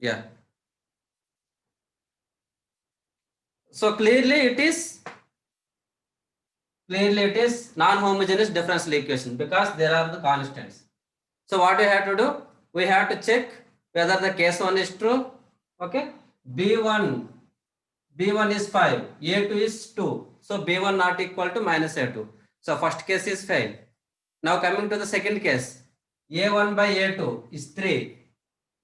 Yeah. So clearly it is non-homogeneous differential equation because there are the constants. So what we have to do? We have to check whether the case 1 is true. Okay. B1 is 5, A2 is 2. So B1 not equal to minus A2. So first case is failed. Now coming to the second case, A1 by A2 is 3,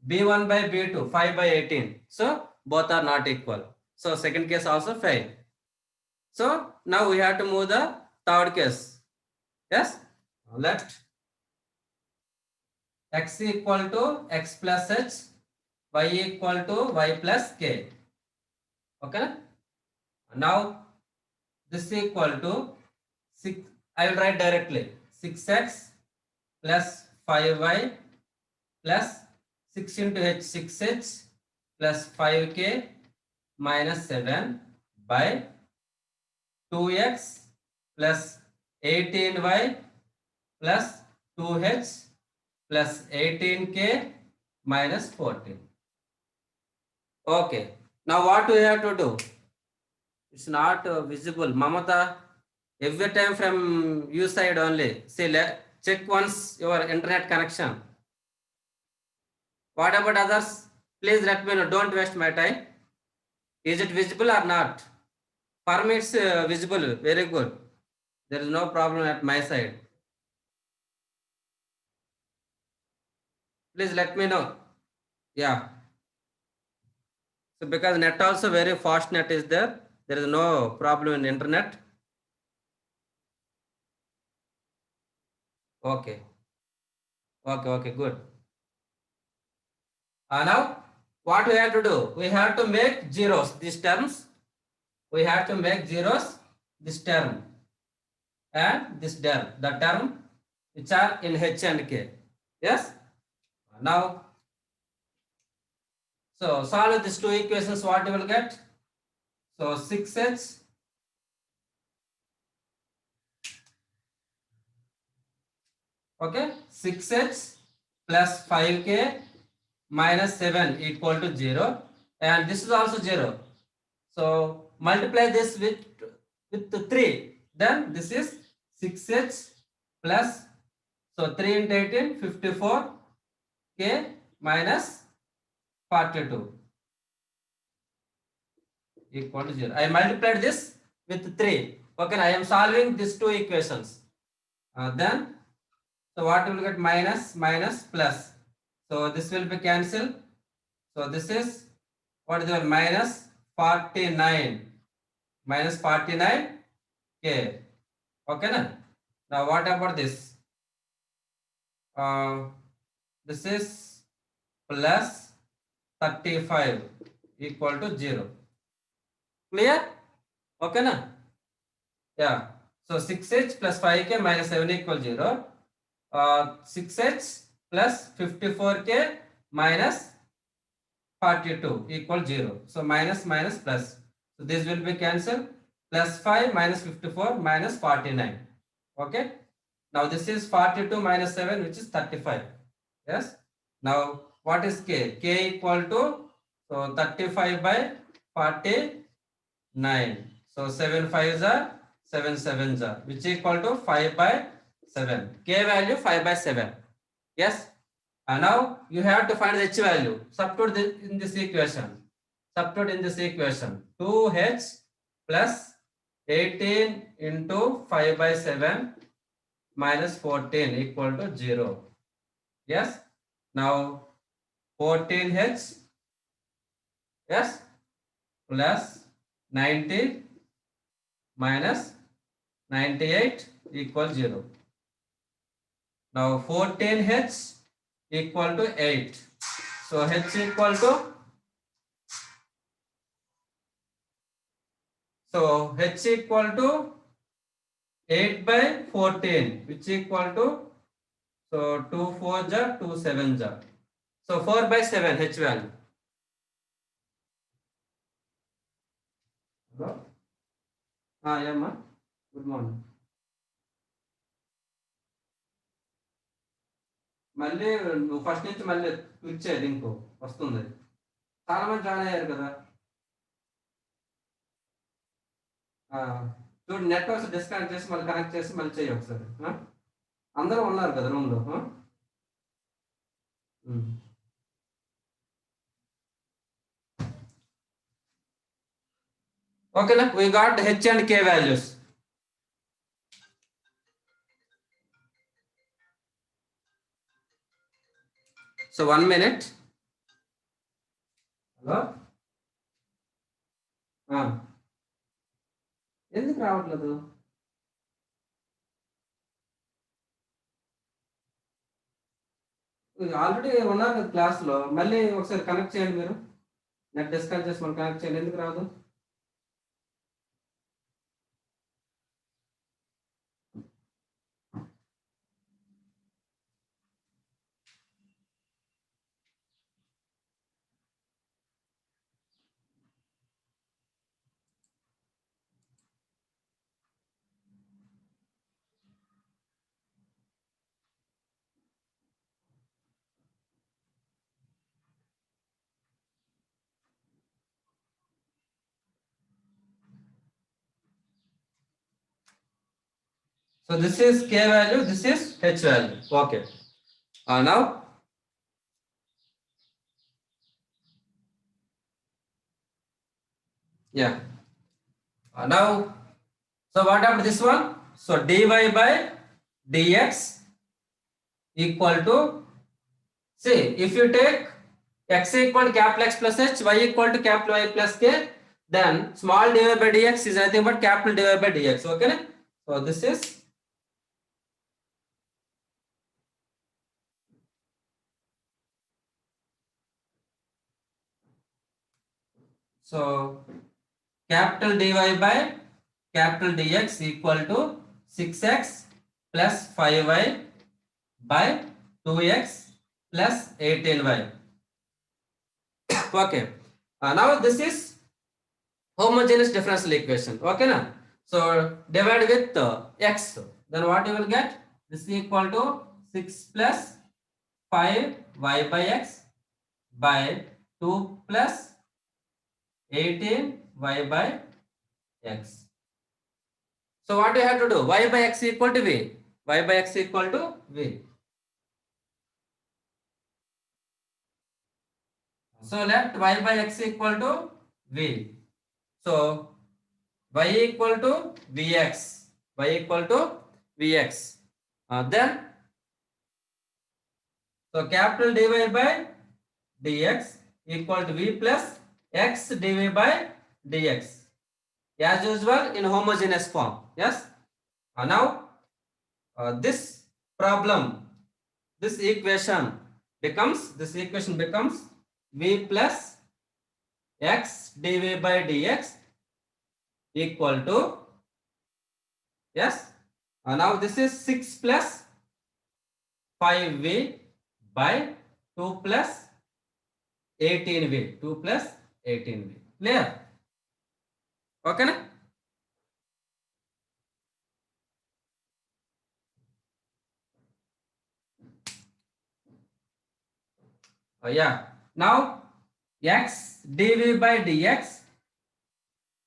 B1 by B2 5 by 18. So both are not equal. So second case also failed. So now we have to move the third case. Yes. Let x equal to x plus h, y equal to y plus k. Okay. Now this is equal to 6. I will write directly 6x plus 5y plus 6 into h 6h plus 5k minus 7 by 2x plus 18y plus 2h plus 18k minus 14. Okay. Now what we have to do? It's not visible. Mamata, every time from you side only. See, check once your internet connection. What about others? Please let me know. Don't waste my time. Is it visible or not? For me, it's visible. Very good. There is no problem at my side. Please let me know. Yeah. So because net also very fast net is there. There is no problem in internet. Okay. Okay. Good. Now what we have to do? We have to make zeros. These terms. We have to make zeros. This term and this term. The term which are in h and k. Yes. Now, so solve these two equations. What you will get? So 6h okay 6h plus 5k minus 7 equal to 0, and this is also 0. So multiply this with 3. Then this is 6h plus, so 3 into 18 54k minus 42 equal to 0. I multiplied this with 3. Okay, I am solving these two equations. Then, so what will get? Minus plus. So this will be cancelled. So this is what is the minus 49 minus 49k. Okay, na? Now what about this? This is plus 35 equal to 0. Clear? Okay, na? Yeah. So 6h plus 5k minus 7 equal 0. 6h plus 54k minus 42 equal 0. So minus plus. So this will be cancelled. Plus 5 minus 54 minus 49. Okay. Now this is 42 minus 7, which is 35. Yes. Now what is k? K equal to, so 35 by 49. So 7 5s are 7 7s are, which equal to 5 by 7. K value 5 by 7. Yes. And now you have to find the h value. Substitute in this equation. 2h plus 18 into 5 by 7 minus 14 equal to 0. Yes. Now 14h, yes, plus 90 minus 98 equals 0. Now 14h equal to 8. So h equal to, so h equal to 8 by 14, which equal to, so 2 4 ja, 2 7 ja. So 4 by 7 h value. Hello? Yeah, ma. Good morning. మళ్ళీ నువ్వు first నుంచి మళ్ళీ click చేయి link వస్తుంది. చాలా మంది join అయ్యారు కదా. చూడు, నెట్వర్క్స్ డిస్కనెక్ట్ చేసి మళ్ళీ కనెక్ట్ చేసి మళ్ళీ చేయి ఒకసారి. అందరూ ఉన్నారు కదా రూమ్లో. ఓకేనా, we got h and k values. So 1 minute. Hello, ఎందుకు రావట్లేదు? ఆల్రెడీ ఉన్నారు కదా క్లాస్లో, మళ్ళీ ఒకసారి కనెక్ట్ చేయండి మీరు. నెట్ డిస్కనెక్ట్ చేసి మనం కనెక్ట్ చేయండి. ఎందుకు రాదు? So this is k value, this is h value. Okay. Now yeah. Now, so what about this one? So dy by dx equal to, see, if you take x equal to capital X plus h, y equal to capital Y plus k, then small dy by dx is nothing but capital dy by dx. Okay. So this is, so capital dy by capital dx equal to 6x plus 5y by 2x plus 18y. Okay. Now this is homogeneous differential equation. Okay na? So divide with x, then what you will get? This is equal to 6 plus 5y by x by 2 plus 18y by x. So what you have to do? Y by x equal to v. Y by x equal to v. So let y by x equal to v. So y equal to vx. Y equal to vx. Then so capital dy by dx equal to v plus x dy by dx. As usual in homogeneous form. Yes. Now this problem, this equation becomes v plus x dy by dx equal to, yes, now this is 6 plus 5v by 2 plus 18v. 2 plus 18v. Clear? Okay na? Yeah. Now x dv by dx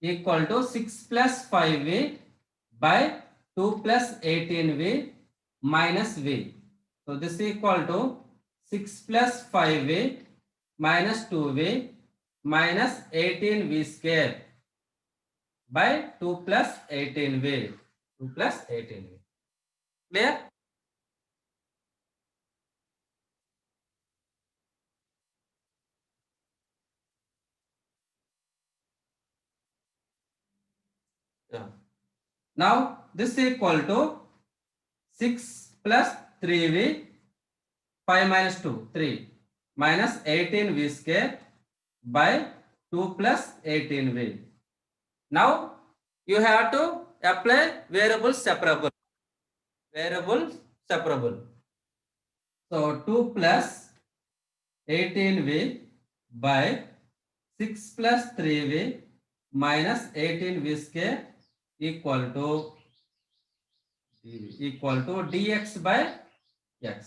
equal to 6 plus 5v by 2 plus 18v minus v. So this is equal to 6 plus 5v minus 2v minus 18v square by 2 plus 18v. 2 plus 18v. Clear? Yeah. Now this is equal to 6 plus 3v, 5 minus 2, 3 minus 18v square by 2 plus 18v. Now you have to apply variable separable. Variable separable. So 2 plus 18v by 6 plus 3v minus 18v square equal to dx by x.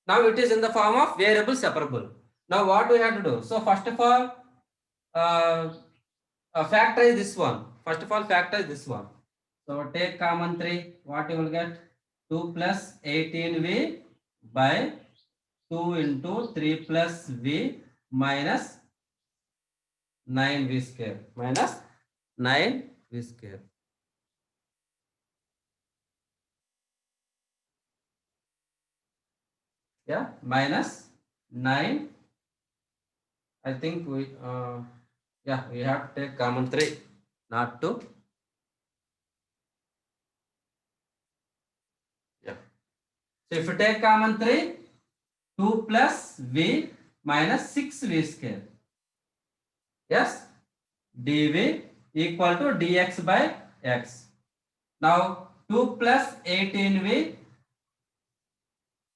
Now it is in the form of variable separable. Now what we have to do? So first of all, factorize this one. First of all, factorize this one. So take common 3. What you will get? 2 plus 18v by 2 into 3 plus v minus 9v square. Minus 9v square. Yeah, minus 9. I think we have to take common 3, not 2. Yeah. So if you take common 3, 2 plus v minus 6v square. Yes, dv equal to dx by x. Now 2 plus 18v,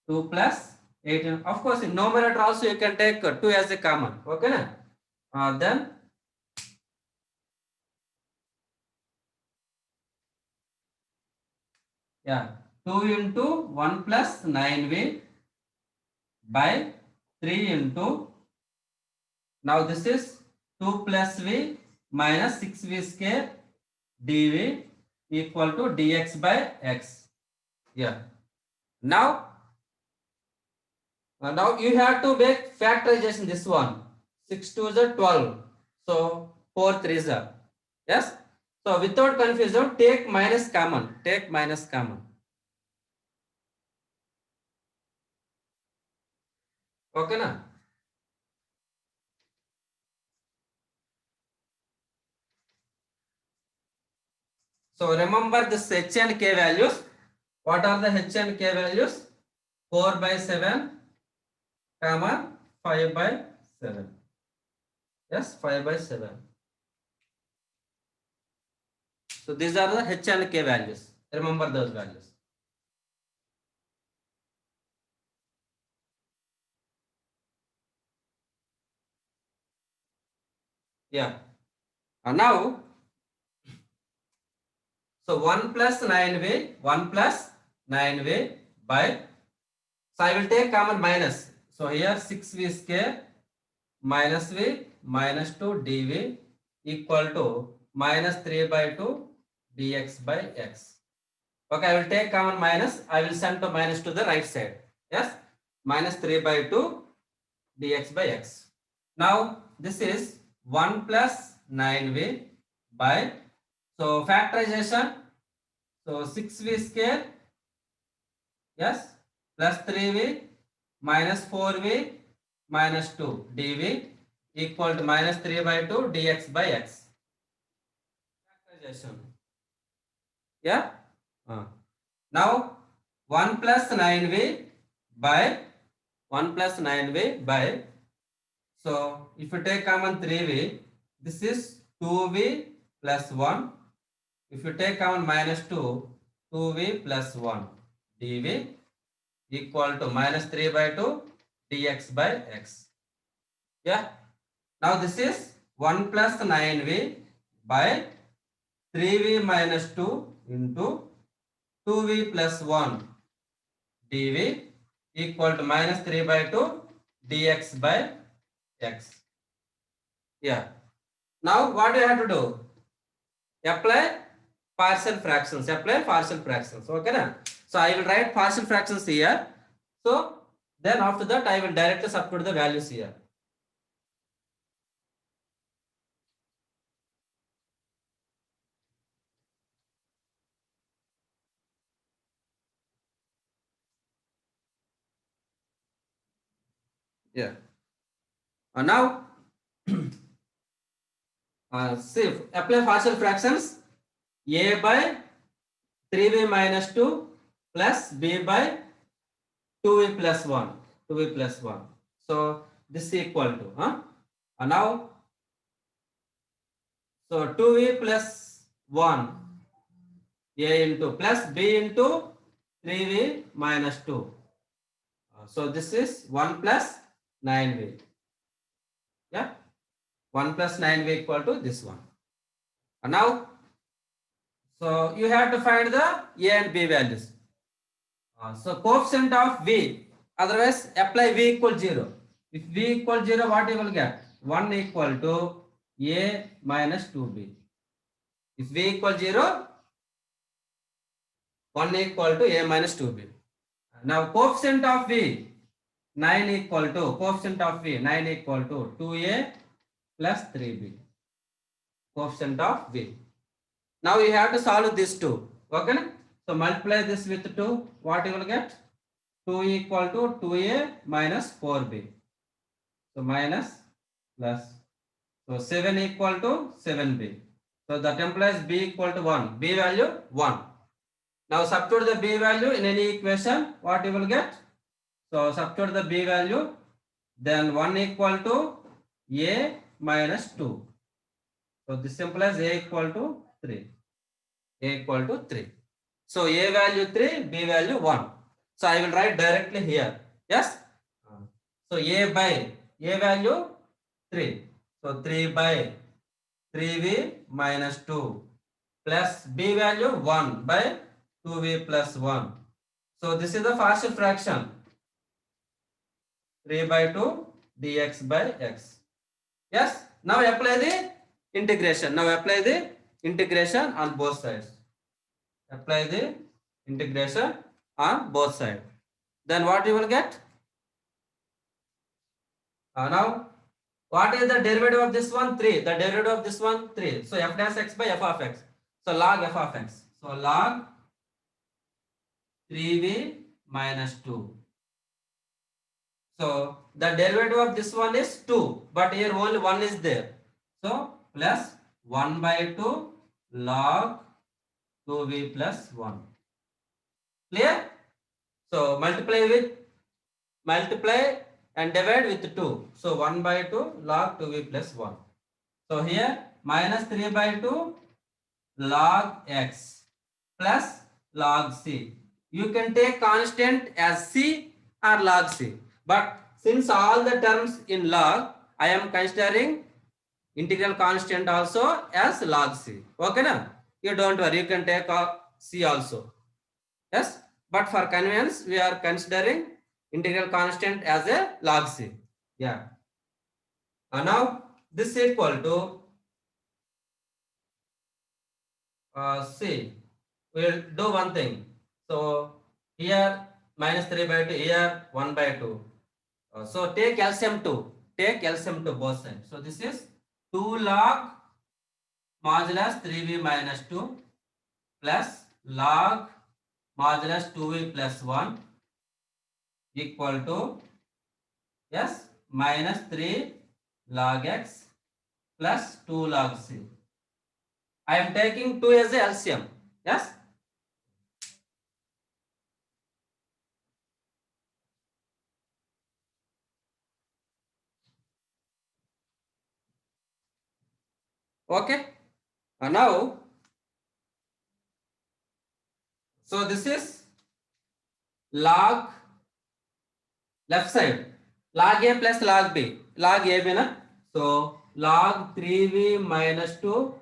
2 plus 18. Of course, in numerator also you can take 2 as a common. Okay, na? Then yeah, 2 into 1 plus 9v by 3 into, now this is 2 plus v minus 6v square dv equal to dx by x. Yeah. Now you have to make factorization this one. 6 2 is 12. So 4 3 is yes. So without confusion, take minus common. Take minus common. Okay, na? So remember this h and k values. What are the h and k values? 4 by 7, comma 5 by 7. Yes, 5 by 7. So these are the h and k values. Remember those values. Yeah. Now, so 1 plus 9v, 1 plus 9v by, so I will take common minus. So here 6v square minus v minus 2 dv equal to minus 3 by 2 dx by x. Okay, I will take common minus. I will send to minus to the right side. Yes, minus 3 by 2 dx by x. Now this is 1 plus 9v by, so factorization, so 6v square, yes, plus 3v minus 4v minus 2 dv equal to minus 3 by 2 dx by x. Factorization. Yeah. Now 1 plus 9v by 1 plus 9v by, so if you take common 3v, this is 2v plus 1. If you take common minus 2, 2v plus 1 dv equal to minus 3 by 2 dx by x. Yeah. Now this is 1 plus 9v by 3v minus 2 into 2v plus 1 dv equal to minus 3 by 2 dx by x. Yeah. Now what do you have to do? Apply partial fractions. Apply partial fractions. Okay, na? So I will write partial fractions here. So then after that I will directly substitute the values here. Yeah. Now see, apply partial fractions. A by 3v minus 2 plus b by 2v plus 1. 2v plus 1. So this is equal to, now, so 2v plus 1 a into plus b into 3v minus 2. So this is 1 plus 9v. Yeah, 1 plus 9v equal to this one. Now, so you have to find the a and b values. So coefficient of v, otherwise apply v equal 0. If v equal 0, what you will get? 1 equal to a minus 2b. If v equal 0, 1 equal to a minus 2b. Now coefficient of v, 9 equal to, coefficient of v, 9 equal to 2a plus 3b. Coefficient of v. Now you have to solve this two. Okay? So multiply this with 2. What you will get? 2 equal to 2a minus 4b. So minus plus. So 7 equal to 7b. So that implies b equal to 1. B value 1. Now substitute the b value in any equation. What you will get? So substitute the b value. Then 1 equal to a minus 2. So this implies a equal to 3. A equal to 3. So a value 3, b value 1. So I will write directly here. Yes? So a value 3. So 3 by 3v minus 2 plus b value 1 by 2v plus 1. So this is the partial fraction. 3 by 2 dx by x. Yes? Now apply the integration. Now apply the integration on both sides. Apply the integration on both sides. Then what you will get? Now, what is the derivative of this one? 3. The derivative of this one? 3. So f dash x by f of x. So log f of x. So log 3v minus 2. So the derivative of this one is 2. But here only 1 is there. So plus 1 by 2 log 2v plus 1. Clear? So multiply and divide with 2. So 1 by 2 log 2v plus 1. So here minus 3 by 2 log x plus log c. You can take constant as c or log c. But since all the terms in log, I am considering integral constant also as log c. Okay na? You don't worry, you can take c also. Yes? But for convenience, we are considering integral constant as a log c. Yeah. And now this is equal to c. We'll do one thing. So here minus 3 by 2, here 1 by 2. So take LCM 2. Take LCM 2 both sides. So this is 2 log modulus 3v minus 2 plus log modulus 2v plus 1 equal to, yes, minus 3 log x plus 2 log c. I am taking 2 as a LCM. Yes? Okay. Now, so this is log left side. Log a plus log b. Log a b na. So log 3v minus 2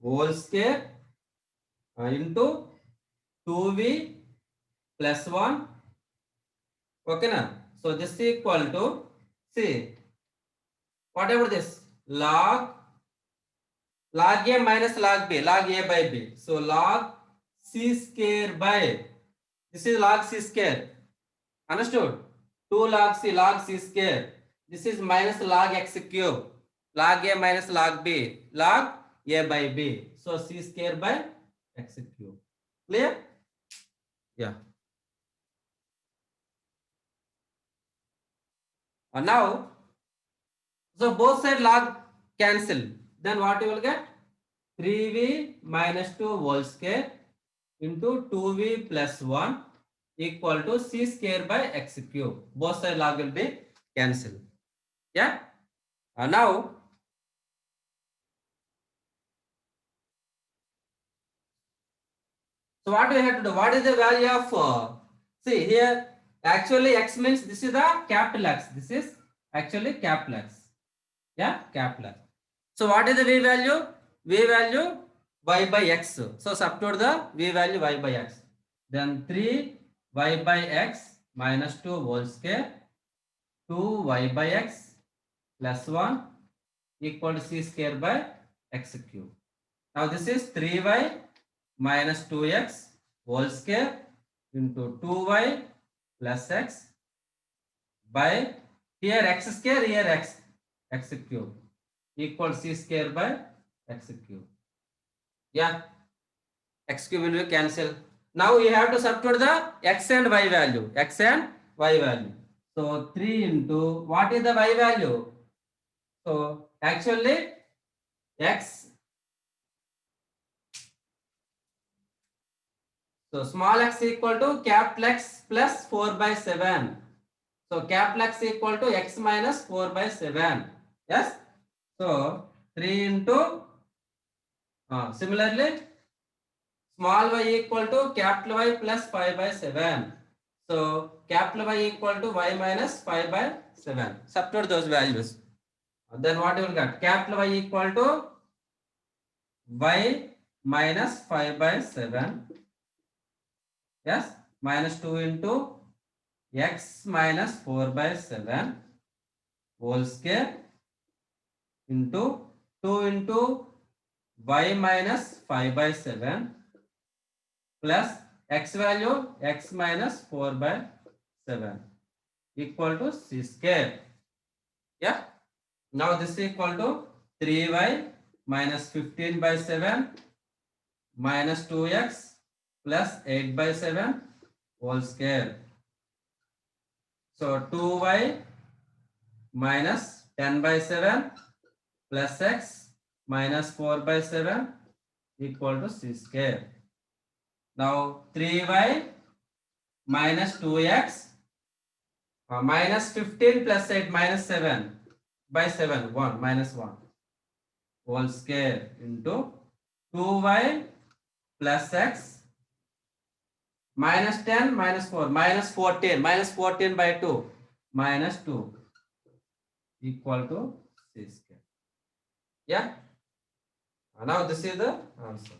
whole square into 2v plus 1. Okay na. So this is equal to, see, whatever this, log a minus log b, log a by b. So log c square by, this is log c square. Understood? 2 log c square. This is minus log x cube. Log a minus log b, log a by b. So c square by x cube. Clear? Yeah. And now, so both side log cancel. Then what you will get? 3v minus 2 whole square into 2v plus 1 equal to c square by x cube. Both side log will be cancelled. Yeah. Now, so what do we have to do? What is the value of, see here, actually x means this is the capital X. This is actually capital X. Yeah, capital X. So what is the v value? V value y by x. So substitute the v value y by x. Then 3 y by x minus 2 whole square, 2 y by x plus 1 equal to c square by x cube. Now this is 3y minus 2x whole square into 2y plus x by here x square, here x cube equal c square by x cube. Yeah, x cube will be cancel. Now you have to substitute the x and y value. X and y value. So 3 into what is the y value? So actually x. So small x equal to capital X plus 4 by 7. So capital X equal to x minus 4 by 7. Yes. So 3 into similarly small y equal to capital Y plus 5 by 7. So capital Y equal to y minus 5 by 7. Substitute those values. Then what you will get? Capital Y equal to y minus 5 by 7. Yes. Minus 2 into x minus 4 by 7 whole square into 2 into y minus 5 by 7 plus x value x minus 4 by 7 equal to c square. Yeah. Now this is equal to 3y minus 15 by 7 minus 2x plus 8 by 7 whole square. So 2y minus 10 by 7 plus x minus 4 by 7 equal to c square. Now 3y minus 2x minus 15 plus 8 minus 7 by 7 1 minus 1 whole square into 2y plus x minus 10 minus 4 minus 14 by 2 minus 2 equal to c square. Yeah. Now this is the answer.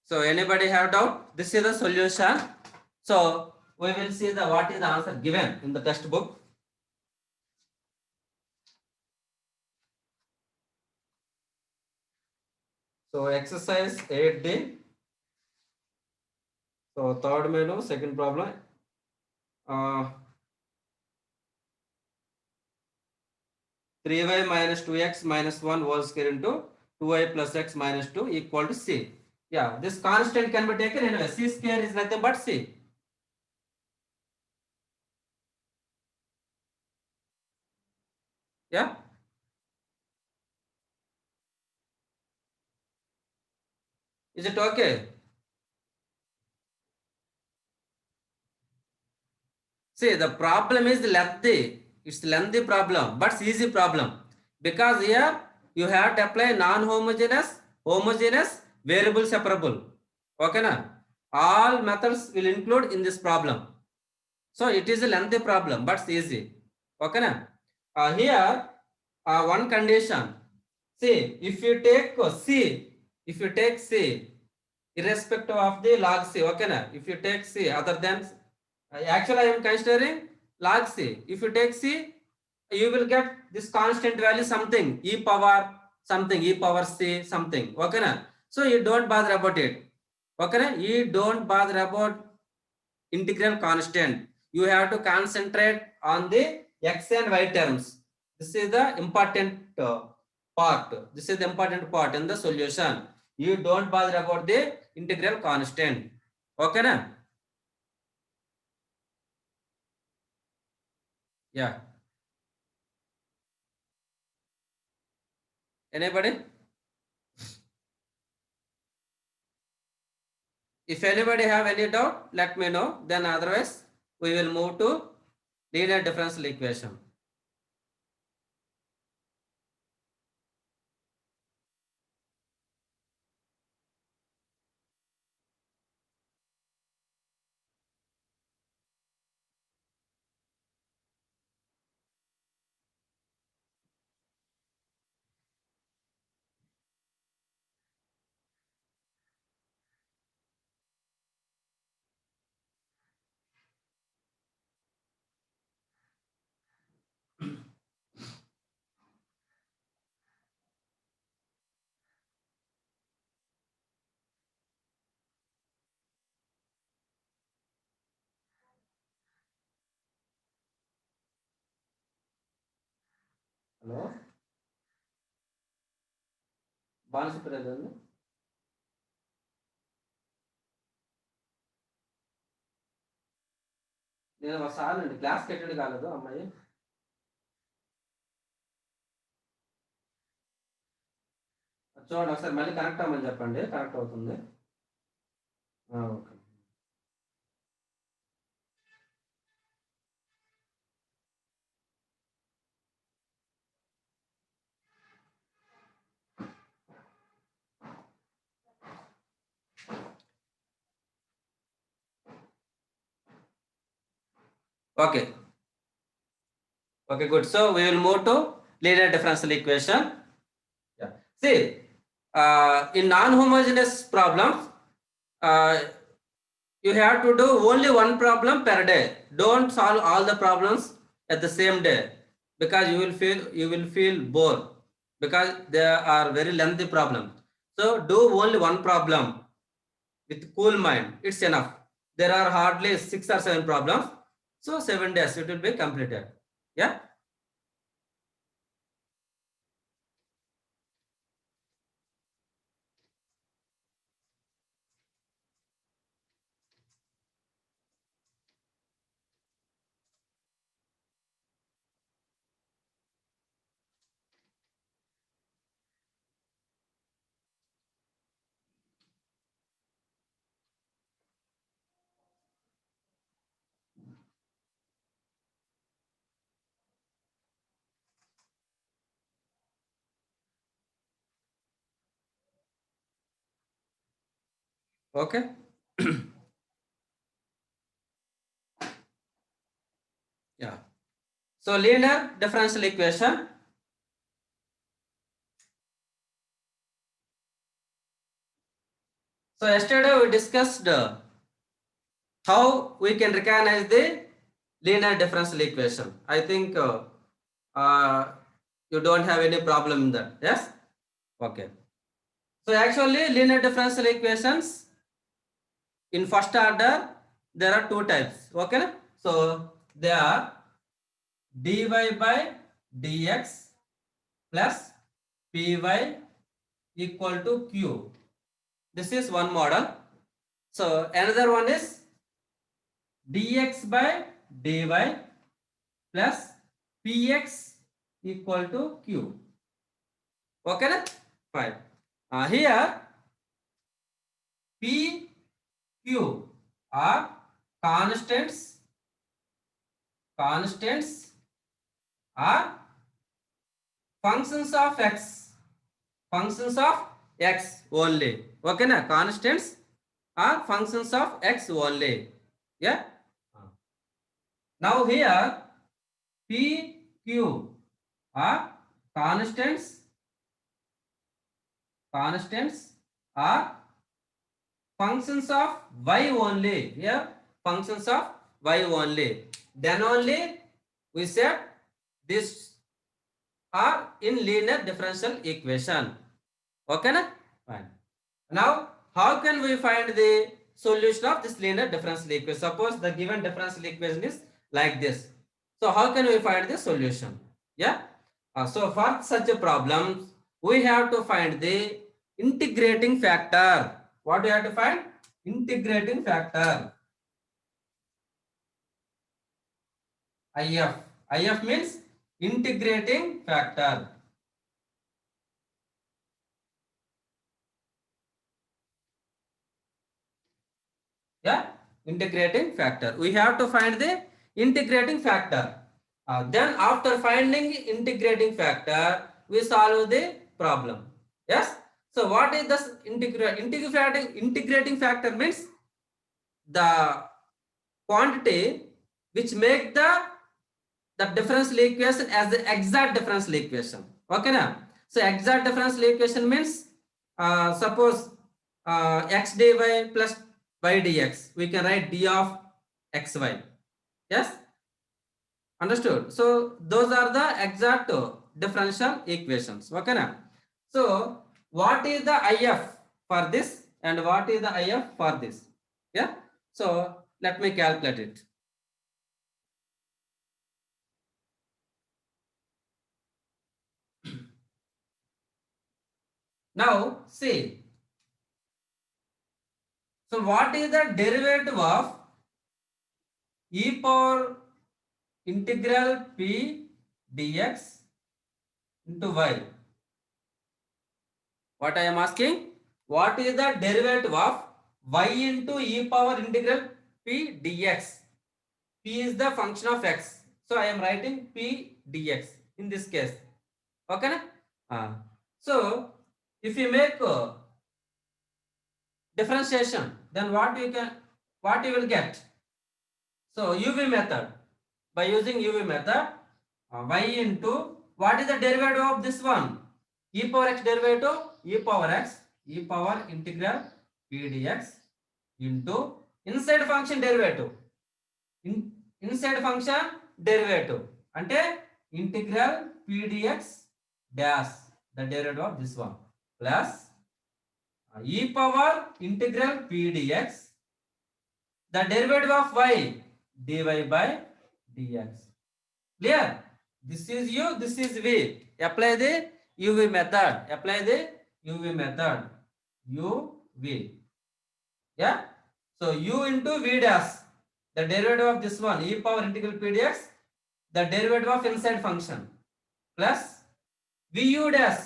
So anybody have doubt? This is the solution. So we will see the what is the answer given in the textbook. So exercise 8D. So third menu, second problem. 3y minus 2x minus 1 whole square into 2y plus x minus 2 equal to c. Yeah, this constant can be taken anyway. C square is nothing but c. Yeah. Is it okay? See, the problem is lengthy. It's lengthy problem, but it's easy problem. Because here you have to apply non-homogeneous, homogeneous, variable separable. Okay, na? All methods will include in this problem. So it is a lengthy problem, but it's easy. Okay, na? Here, one condition. See, if you take C, irrespective of the log C, okay, na? If you take C other than actually I am considering log C. If you take C, you will get this constant value something e power something e power C something. Okay, na? So you don't bother about it. Okay, na? You don't bother about integral constant. You have to concentrate on the x and y terms. This is the important part. This is the important part in the solution. You don't bother about the integral constant. Okay, na? Yeah. Anybody? If anybody have any doubt, let me know. Then otherwise, we will move to linear differential equation. Hello బాలసుప్రదండి. నేను ఒకసారి అండి క్లాస్కి attend కాలేదు అమ్మాయి. చూడండి ఒకసారి మళ్ళీ కనెక్ట్ అవ్వమని చెప్పండి, కనెక్ట్ అవుతుంది. Okay. Okay. Okay, good. So we will move to linear differential equation. Yeah. See, in non-homogeneous problems, you have to do only one problem per day. Don't solve all the problems at the same day, because you will feel bored, because they are very lengthy problems. So do only one problem with cool mind. It's enough. There are hardly 6 or 7 problems. So 7 days it will be completed. Yeah. Okay. Yeah. So linear differential equation. So yesterday we discussed how we can recognize the linear differential equation. I think you don't have any problem in that. Yes. Okay. So actually linear differential equations in first order there are 2 types. Okay. So they are dy by dx plus py equal to q. This is one model. So another one is dx by dy plus px equal to q. Okay, na? Fine. Here p, q are constants are functions of x only. Okay, na? Constants are functions of x only. Yeah. Now here p, q are constants are functions of y only. Here functions of y only. Then only we said this are in linear differential equation. Okay, na? Fine. Now how can we find the solution of this linear differential equation? Suppose the given differential equation is like this. So how can we find the solution? Yeah. So for such a problem, we have to find the integrating factor. What do you have to find? Integrating factor. IF. IF means integrating factor. Yeah, integrating factor. We have to find the integrating factor. Then after finding integrating factor, we solve the problem. Yes. So what is this integrating factor means the quantity which make the differential equation as the exact differential equation. Okay, now. So exact differential equation means suppose x dy plus y dx, we can write d of xy. Yes, understood. So those are the exact differential equations. Okay, now. So what is the IF for this and what is the IF for this? Yeah. So let me calculate it. Now see. So what is the derivative of e power integral p dx into y? What I am asking? What is the derivative of y into e power integral p dx? P is the function of x. So I am writing p dx in this case. Okay? So if you make differentiation, then what you will get? So UV method. By using UV method, y into what is the derivative of this one? E power x derivative, e power integral p dx into inside function derivative. Inside function derivative అంటే integral p dx dash, the derivative of this one, plus e power integral p dx, the derivative of y, dy by dx. Clear? This is u, this is v. Apply the uv method. Apply the uv method. uv. Yeah. So u into v dash, the derivative of this one, e power integral p dx, the derivative of inside function, plus vu dash,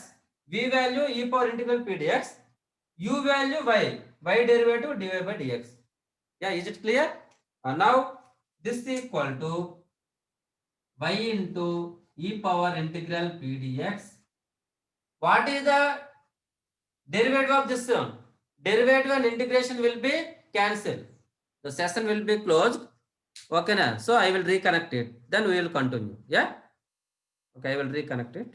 v value e power integral p dx, u value y derivative dy by dx. Yeah, is it clear? Now this is equal to y into e power integral p dx. What is the derivative of this one? Derivative and integration will be cancelled. The session will be closed. Okay, na? So I will reconnect it. Then we will continue. Yeah. Okay, I will reconnect it.